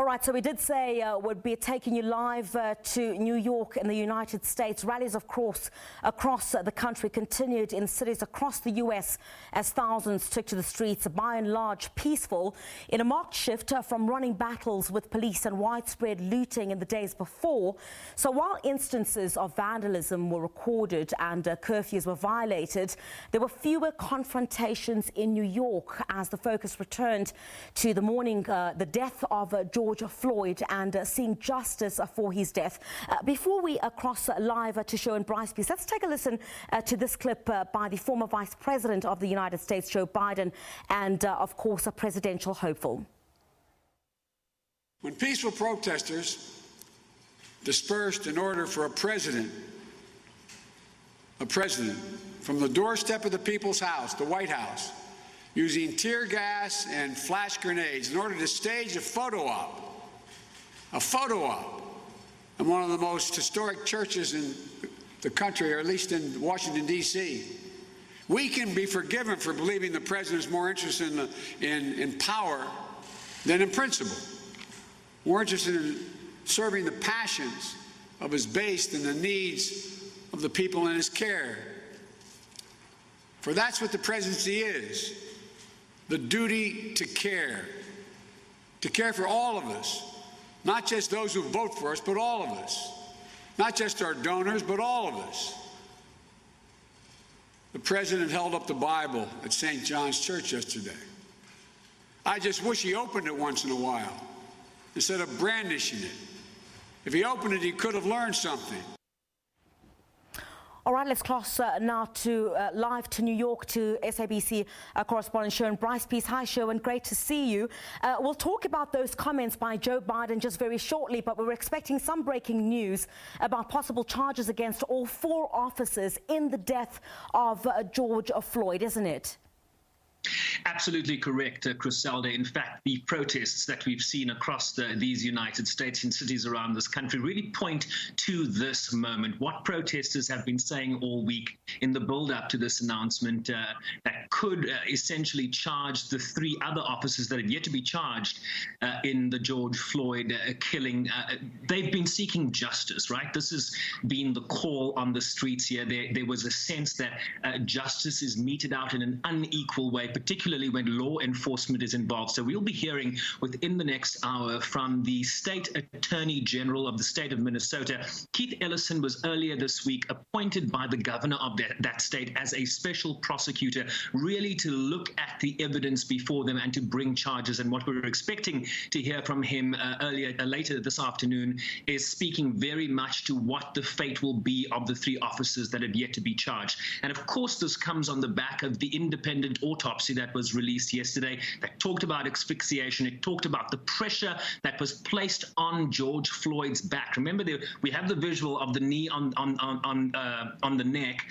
All right, so we did say we'd be taking you live to New York in the United States. Rallies, of course, across the country continued in cities across the U.S. as thousands took to the streets, by and large peaceful, in a marked shift from running battles with police and widespread looting in the days before. So while instances of vandalism were recorded and curfews were violated, there were fewer confrontations in New York as the focus returned to the mourning the death of George Floyd and seeing justice for his death. Before we cross live to Show and Bryce, please, let's take a listen to this clip by the former Vice President of the United States, Joe Biden, and of course a presidential hopeful. When peaceful protesters dispersed in order for a president from the doorstep of the People's House, the White House, using tear gas and flash grenades in order to stage a photo op in one of the most historic churches in the country, or at least in Washington, D.C. We can be forgiven for believing the president is more interested in power than in principle, more interested in serving the passions of his base than the needs of the people in his care. For that's what the presidency is. The duty to care for all of us, not just those who vote for us, but all of us, not just our donors, but all of us. The president held up the Bible at St. John's Church yesterday. I just wish he opened it once in a while instead of brandishing it. If he opened it, he could have learned something. All right, let's cross now to live to New York to SABC correspondent Show and Bryce. Please, hi Show, and great to see you. We'll talk about those comments by Joe Biden just very shortly, but we're expecting some breaking news about possible charges against all 4 officers in the death of George Floyd, isn't it? Absolutely correct, Griselda. In fact, the protests that we've seen across these United States in cities around this country really point to this moment. What protesters have been saying all week in the build-up to this announcement that could essentially charge the 3 other officers that have yet to be charged in the George Floyd killing. They've been seeking justice, right? This has been the call on the streets here. There was a sense that justice is meted out in an unequal way, particularly when law enforcement is involved. So we'll be hearing within the next hour from the State Attorney General of the state of Minnesota. Keith Ellison was earlier this week appointed by the governor of that state as a special prosecutor, really to look at the evidence before them and to bring charges. And what we're expecting to hear from him later this afternoon is speaking very much to what the fate will be of the 3 officers that have yet to be charged. And of course, this comes on the back of the independent autopsy that was released yesterday that talked about asphyxiation. It talked about the pressure that was placed on George Floyd's back. Remember, we have the visual of the knee on the neck,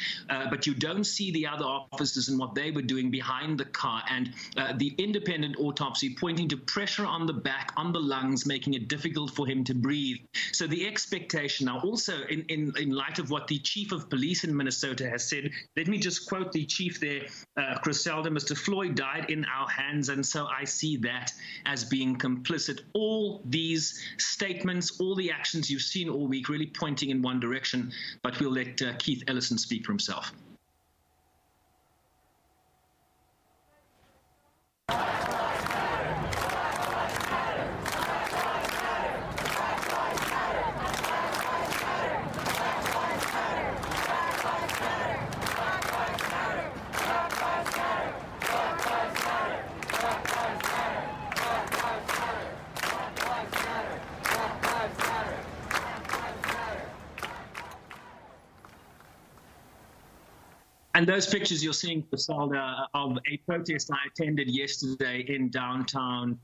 but you don't see the other officers and what they were doing behind the car. And the independent autopsy pointing to pressure on the back, on the lungs, making it difficult for him to breathe. So the expectation now, also in light of what the chief of police in Minnesota has said, let me just quote the chief there, Griselda, Mr. Floyd died in our hands, and so I see that as being complicit. All these statements, all the actions you've seen all week really pointing in one direction, but we'll let Keith Ellison speak for himself. And those pictures you're seeing, Griselda, of a protest I attended yesterday in downtown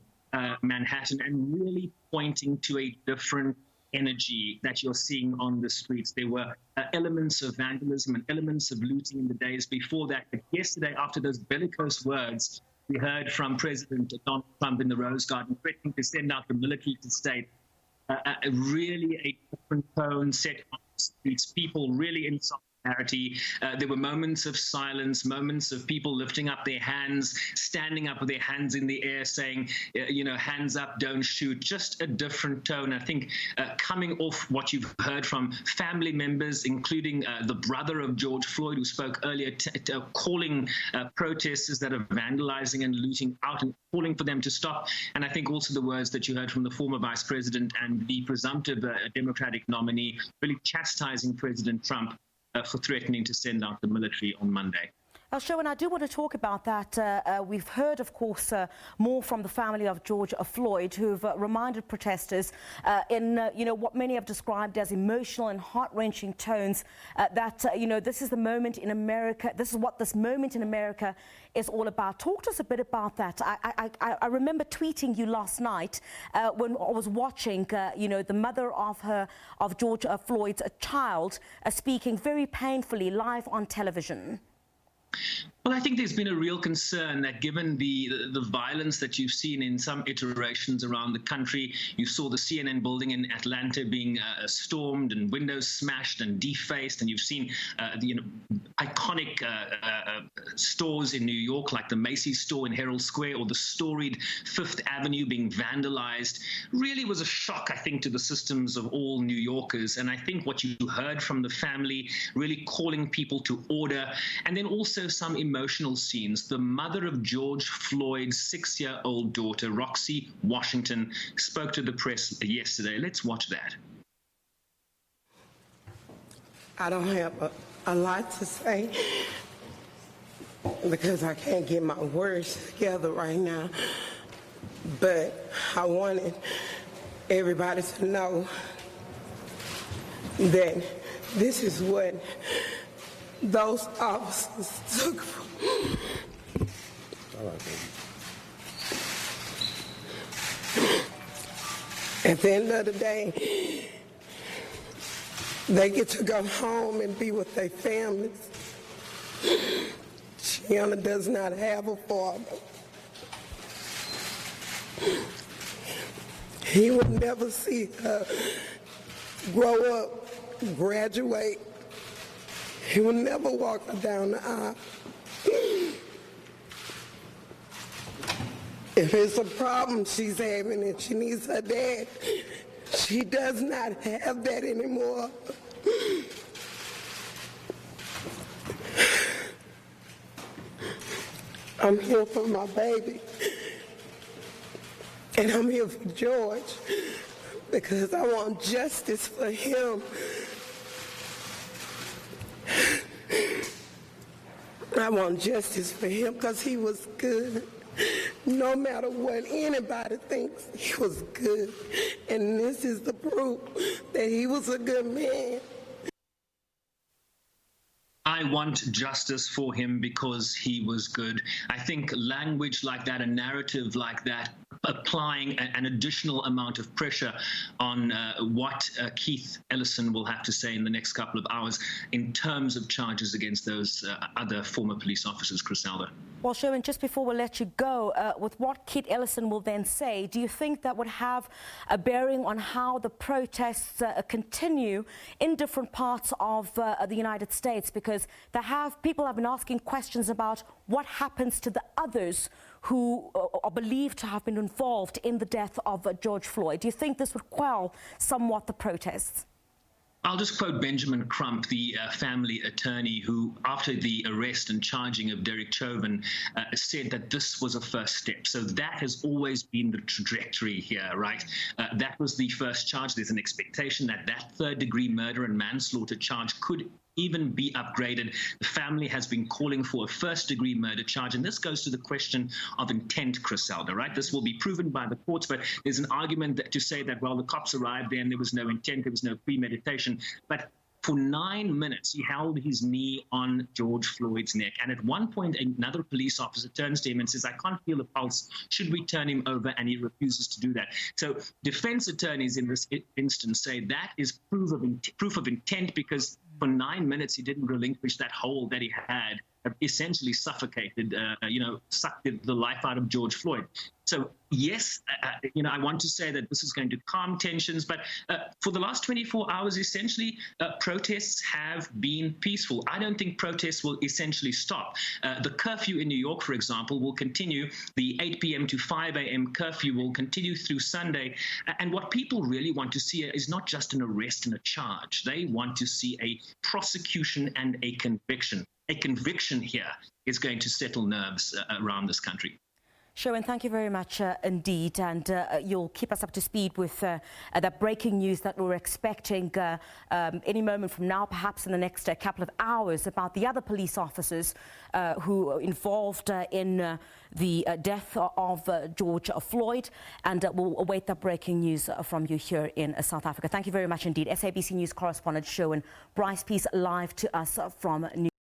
Manhattan, and really pointing to a different energy that you're seeing on the streets. There were elements of vandalism and elements of looting in the days before that. But yesterday, after those bellicose words, we heard from President Donald Trump in the Rose Garden threatening to send out the military to state. Really a different tone set on the streets. People really in solidarity. There were moments of silence, moments of people lifting up their hands, standing up with their hands in the air, saying, hands up, don't shoot. Just a different tone. I think coming off what you've heard from family members, including the brother of George Floyd, who spoke earlier, calling protesters that are vandalizing and looting out and calling for them to stop. And I think also the words that you heard from the former vice president and the presumptive Democratic nominee really chastising President Trump for threatening to send out the military on Monday. Sherwin, I do want to talk about that. We've heard, of course, more from the family of George Floyd, who've reminded protesters in, what many have described as emotional and heart-wrenching tones, that, this is the moment in America, this is what this moment in America is all about. Talk to us a bit about that. I remember tweeting you last night when I was watching, the mother of George Floyd's child speaking very painfully live on television. Well, I think there's been a real concern that given the violence that you've seen in some iterations around the country, you saw the CNN building in Atlanta being stormed and windows smashed and defaced, and you've seen iconic stores in New York like the Macy's store in Herald Square or the storied Fifth Avenue being vandalized, really was a shock, I think, to the systems of all New Yorkers. And I think what you heard from the family really calling people to order, and then also some emotional scenes. The mother of George Floyd's 6-year-old daughter, Roxy Washington, spoke to the press yesterday. Let's watch that. I don't have a lot to say because I can't get my words together right now, but I wanted everybody to know that this is what those officers took from me. At the end of the day, they get to go home and be with their families. Shiana does not have a father. He would never see her grow up, graduate. He will never walk her down the aisle. If it's a problem she's having and she needs her dad, she does not have that anymore. I'm here for my baby. And I'm here for George because I want justice for him. I want justice for him because he was good. No matter what anybody thinks, he was good. And this is the proof that he was a good man. I want justice for him because he was good. I think language like that, a narrative like that, applying an additional amount of pressure on what Keith Ellison will have to say in the next couple of hours in terms of charges against those other former police officers, Griselda. Well, Sherwin, just before we let you go, with what Keith Ellison will then say, do you think that would have a bearing on how the protests continue in different parts of the United States? Because people have been asking questions about what happens to the others who are believed to have been involved in the death of George Floyd. Do you think this would quell somewhat the protests? I'll just quote Benjamin Crump, the family attorney, who, after the arrest and charging of Derek Chauvin, said that this was a first step. So that has always been the trajectory here, right? That was the first charge. There's an expectation that that third-degree murder and manslaughter charge could even be upgraded. The family has been calling for a first-degree murder charge, and this goes to the question of intent, Griselda, right? This will be proven by the courts, but there's an argument to say that, well, the cops arrived there and there was no intent, there was no premeditation. But for 9 minutes, he held his knee on George Floyd's neck. And at one point, another police officer turns to him and says, I can't feel a pulse. Should we turn him over? And he refuses to do that. So defense attorneys in this instance say that is proof of intent because for 9 minutes, he didn't relinquish that hold that he had have essentially suffocated, sucked the life out of George Floyd. So yes, I want to say that this is going to calm tensions, but for the last 24 hours, essentially, protests have been peaceful. I don't think protests will essentially stop. The curfew in New York, for example, will continue. The 8 p.m. to 5 a.m. curfew will continue through Sunday. And what people really want to see is not just an arrest and a charge. They want to see a prosecution and a conviction. A conviction here is going to settle nerves around this country. Sherwin, thank you very much indeed, and you'll keep us up to speed with that breaking news that we're expecting any moment from now, perhaps in the next couple of hours, about the other police officers who were involved in the death of George Floyd, and we'll await that breaking news from you here in South Africa. Thank you very much indeed. SABC News correspondent Sherwin Bryce-Peace live to us from New York.